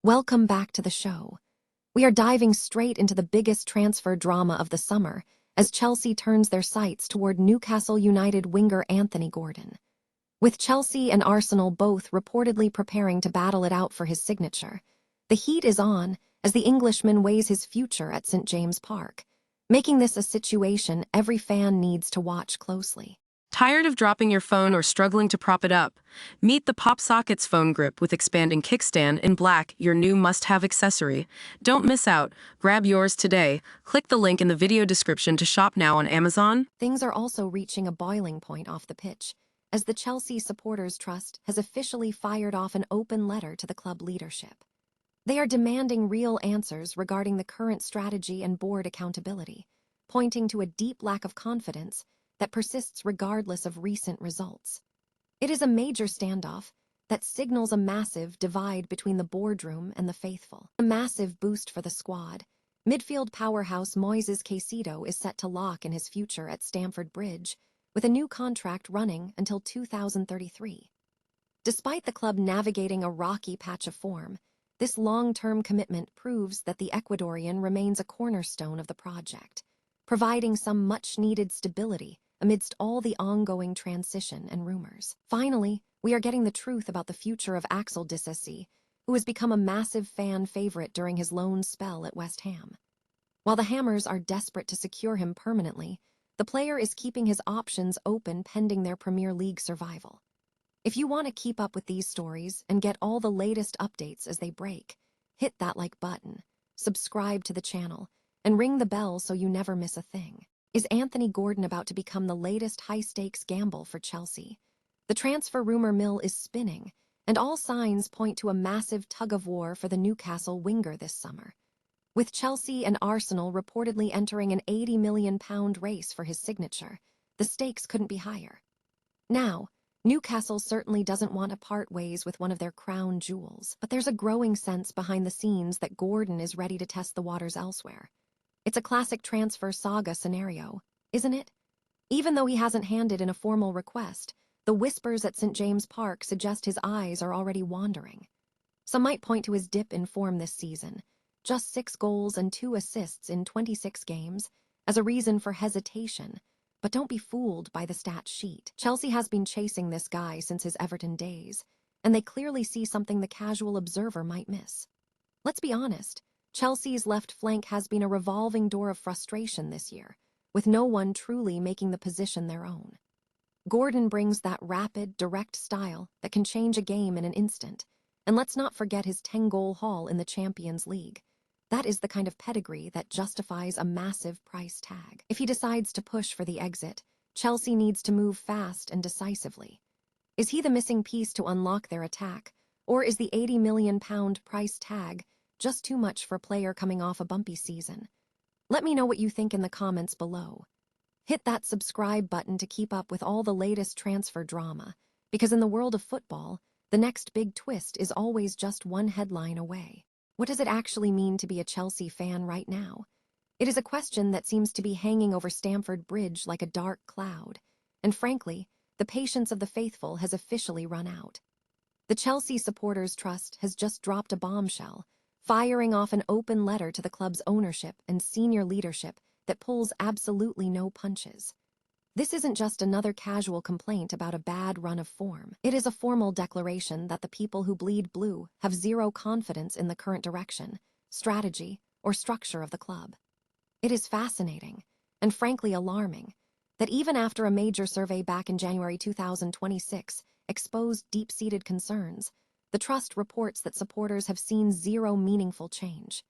Welcome back to the show. We are diving straight into the biggest transfer drama of the summer as Chelsea turns their sights toward Newcastle United winger Anthony Gordon. With Chelsea and Arsenal both reportedly preparing to battle it out for his signature, the heat is on as the Englishman weighs his future at St. James Park, making this a situation every fan needs to watch closely. Tired of dropping your phone or struggling to prop it up? Meet the PopSockets phone grip with expanding kickstand in black, your new must-have accessory. Don't miss out. Grab yours today. Click the link in the video description to shop now on Amazon. Things are also reaching a boiling point off the pitch, as the Chelsea Supporters Trust has officially fired off an open letter to the club leadership. They are demanding real answers regarding the current strategy and board accountability, pointing to a deep lack of confidence that persists regardless of recent results. It is a major standoff that signals a massive divide between the boardroom and the faithful. A massive boost for the squad. Midfield powerhouse Moises Caicedo is set to lock in his future at Stamford Bridge, with a new contract running until 2033. Despite the club navigating a rocky patch of form, this long-term commitment proves that the Ecuadorian remains a cornerstone of the project, providing some much-needed stability amidst all the ongoing transition and rumors. Finally, we are getting the truth about the future of Axel Disasi, who has become a massive fan favorite during his loan spell at West Ham. While the Hammers are desperate to secure him permanently, the player is keeping his options open pending their Premier League survival. If you want to keep up with these stories and get all the latest updates as they break, hit that like button, subscribe to the channel, and ring the bell so you never miss a thing. Is Anthony Gordon about to become the latest high-stakes gamble for Chelsea? The transfer rumor mill is spinning, and all signs point to a massive tug-of-war for the Newcastle winger this summer. With Chelsea and Arsenal reportedly entering an £80 million race for his signature, the stakes couldn't be higher. Now, Newcastle certainly doesn't want to part ways with one of their crown jewels, but there's a growing sense behind the scenes that Gordon is ready to test the waters elsewhere. It's a classic transfer saga scenario, isn't it? Even though he hasn't handed in a formal request, the whispers at St. James Park suggest his eyes are already wandering. Some might point to his dip in form this season, just 6 goals and 2 assists in 26 games, as a reason for hesitation, but don't be fooled by the stat sheet. Chelsea has been chasing this guy since his Everton days, and they clearly see something the casual observer might miss. Let's be honest. Chelsea's left flank has been a revolving door of frustration this year, with no one truly making the position their own. Gordon brings that rapid, direct style that can change a game in an instant, and let's not forget his 10-goal haul in the Champions League. That is the kind of pedigree that justifies a massive price tag. If he decides to push for the exit, Chelsea needs to move fast and decisively. Is he the missing piece to unlock their attack, or is the £80 million price tag just too much for a player coming off a bumpy season? Let me know what you think in the comments below. Hit that subscribe button to keep up with all the latest transfer drama, because in the world of football, the next big twist is always just one headline away. What does it actually mean to be a Chelsea fan right now? It is a question that seems to be hanging over Stamford Bridge like a dark cloud, and frankly, the patience of the faithful has officially run out. The Chelsea Supporters Trust has just dropped a bombshell, firing off an open letter to the club's ownership and senior leadership that pulls absolutely no punches. This isn't just another casual complaint about a bad run of form. It is a formal declaration that the people who bleed blue have zero confidence in the current direction, strategy, or structure of the club. It is fascinating, and frankly alarming, that even after a major survey back in January 2026 exposed deep-seated concerns, the Trust reports that supporters have seen zero meaningful change.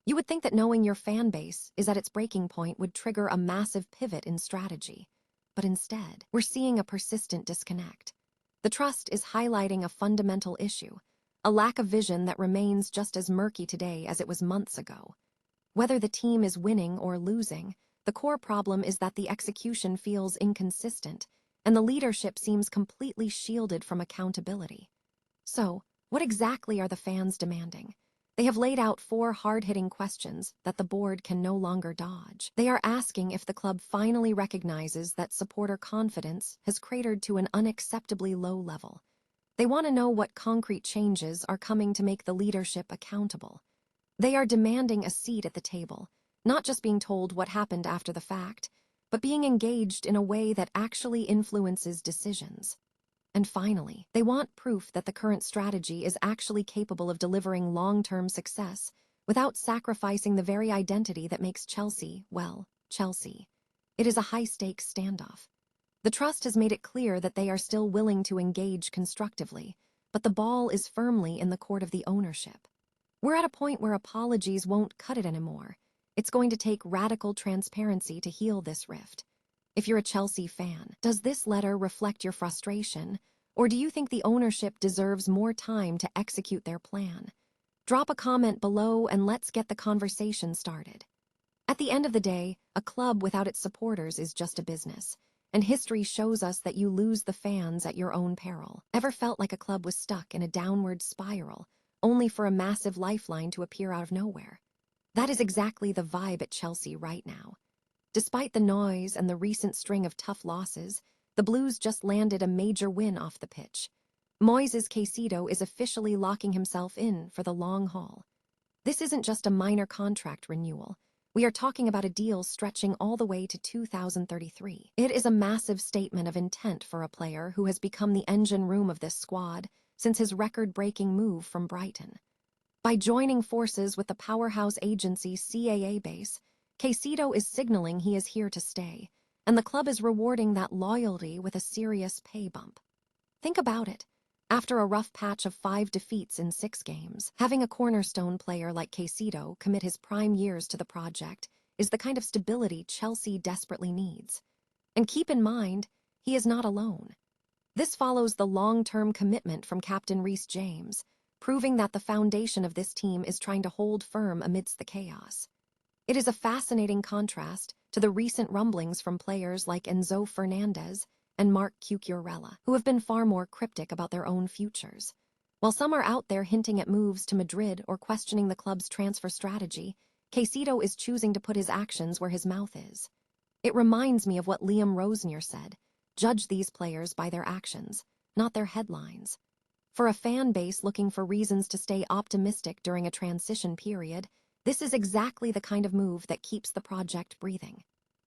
You would think that knowing your fan base is at its breaking point would trigger a massive pivot in strategy. But instead, we're seeing a persistent disconnect. The Trust is highlighting a fundamental issue, a lack of vision that remains just as murky today as it was months ago. Whether the team is winning or losing, the core problem is that the execution feels inconsistent, and the leadership seems completely shielded from accountability. So, what exactly are the fans demanding? They have laid out 4 hard-hitting questions that the board can no longer dodge. They are asking if the club finally recognizes that supporter confidence has cratered to an unacceptably low level, They want to know what concrete changes are coming to make the leadership accountable. They are demanding a seat at the table, not just being told what happened after the fact, but being engaged in a way that actually influences decisions. And finally, they want proof that the current strategy is actually capable of delivering long-term success without sacrificing the very identity that makes Chelsea, well, Chelsea. It is a high-stakes standoff. The trust has made it clear that they are still willing to engage constructively, but the ball is firmly in the court of the ownership. We're at a point where apologies won't cut it anymore. It's going to take radical transparency to heal this rift. If you're a Chelsea fan, does this letter reflect your frustration, or do you think the ownership deserves more time to execute their plan? Drop a comment below and let's get the conversation started. At the end of the day, a club without its supporters is just a business, and history shows us that you lose the fans at your own peril. Ever felt like a club was stuck in a downward spiral, only for a massive lifeline to appear out of nowhere? That is exactly the vibe at Chelsea right now. Despite the noise and the recent string of tough losses, the Blues just landed a major win off the pitch. Moises Caicedo is officially locking himself in for the long haul. This isn't just a minor contract renewal. We are talking about a deal stretching all the way to 2033. It is a massive statement of intent for a player who has become the engine room of this squad since his record-breaking move from Brighton. By joining forces with the powerhouse agency CAA base, Caicedo is signaling he is here to stay, and the club is rewarding that loyalty with a serious pay bump. Think about it. After a rough patch of 5 defeats in 6 games, having a cornerstone player like Caicedo commit his prime years to the project is the kind of stability Chelsea desperately needs. And keep in mind, he is not alone. This follows the long-term commitment from Captain Reece James, proving that the foundation of this team is trying to hold firm amidst the chaos. It is a fascinating contrast to the recent rumblings from players like Enzo Fernandez and Marc Cucurella, who have been far more cryptic about their own futures. While some are out there hinting at moves to Madrid or questioning the club's transfer strategy, Caicedo is choosing to put his actions where his mouth is. It reminds me of what Liam Rosenior said: judge these players by their actions, not their headlines. For a fan base looking for reasons to stay optimistic during a transition period, this is exactly the kind of move that keeps the project breathing.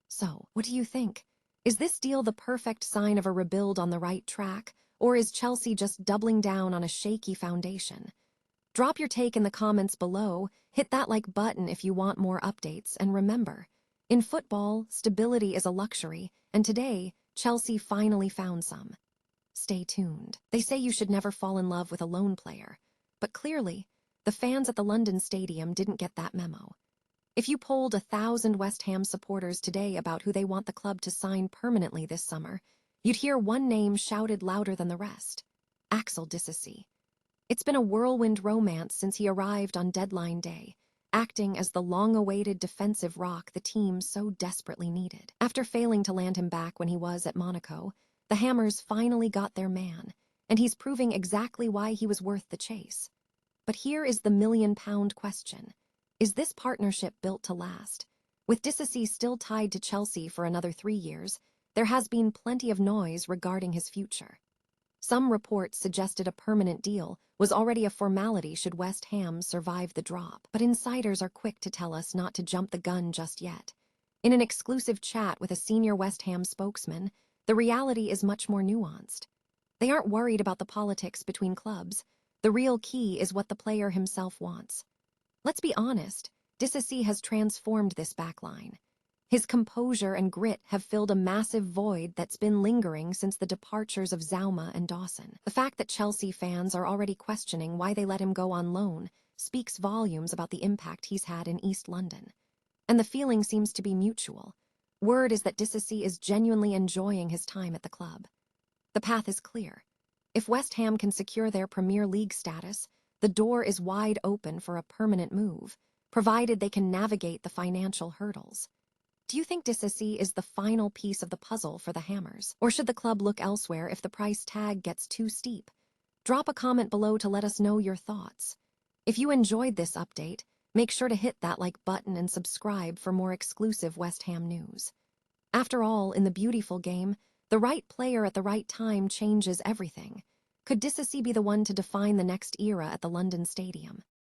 So, what do you think? Is this deal the perfect sign of a rebuild on the right track, or is Chelsea just doubling down on a shaky foundation? Drop your take in the comments below, hit that like button if you want more updates, and remember, in football, stability is a luxury, and today, Chelsea finally found some. Stay tuned. They say you should never fall in love with a lone player, but clearly, the fans at the London Stadium didn't get that memo. If you polled 1,000 West Ham supporters today about who they want the club to sign permanently this summer, you'd hear one name shouted louder than the rest: Axel Disasi. It's been a whirlwind romance since he arrived on deadline day, acting as the long-awaited defensive rock the team so desperately needed. After failing to land him back when he was at Monaco, the Hammers finally got their man, and he's proving exactly why he was worth the chase. But here is the million-pound question. Is this partnership built to last? With Disasi still tied to Chelsea for another 3 years, there has been plenty of noise regarding his future. Some reports suggested a permanent deal was already a formality should West Ham survive the drop, but insiders are quick to tell us not to jump the gun just yet. In an exclusive chat with a senior West Ham spokesman, the reality is much more nuanced. They aren't worried about the politics between clubs. The real key is what the player himself wants. Let's be honest, Disasi has transformed this backline. His composure and grit have filled a massive void that's been lingering since the departures of Zauma and Dawson. The fact that Chelsea fans are already questioning why they let him go on loan speaks volumes about the impact he's had in East London. And the feeling seems to be mutual. Word is that Disasi is genuinely enjoying his time at the club. The path is clear. If West Ham can secure their Premier League status, the door is wide open for a permanent move, provided they can navigate the financial hurdles. Do you think Disasi is the final piece of the puzzle for the Hammers? Or should the club look elsewhere if the price tag gets too steep? Drop a comment below to let us know your thoughts. If you enjoyed this update, make sure to hit that like button and subscribe for more exclusive West Ham news. After all, in the beautiful game, the right player at the right time changes everything. Could Disasi be the one to define the next era at the London Stadium?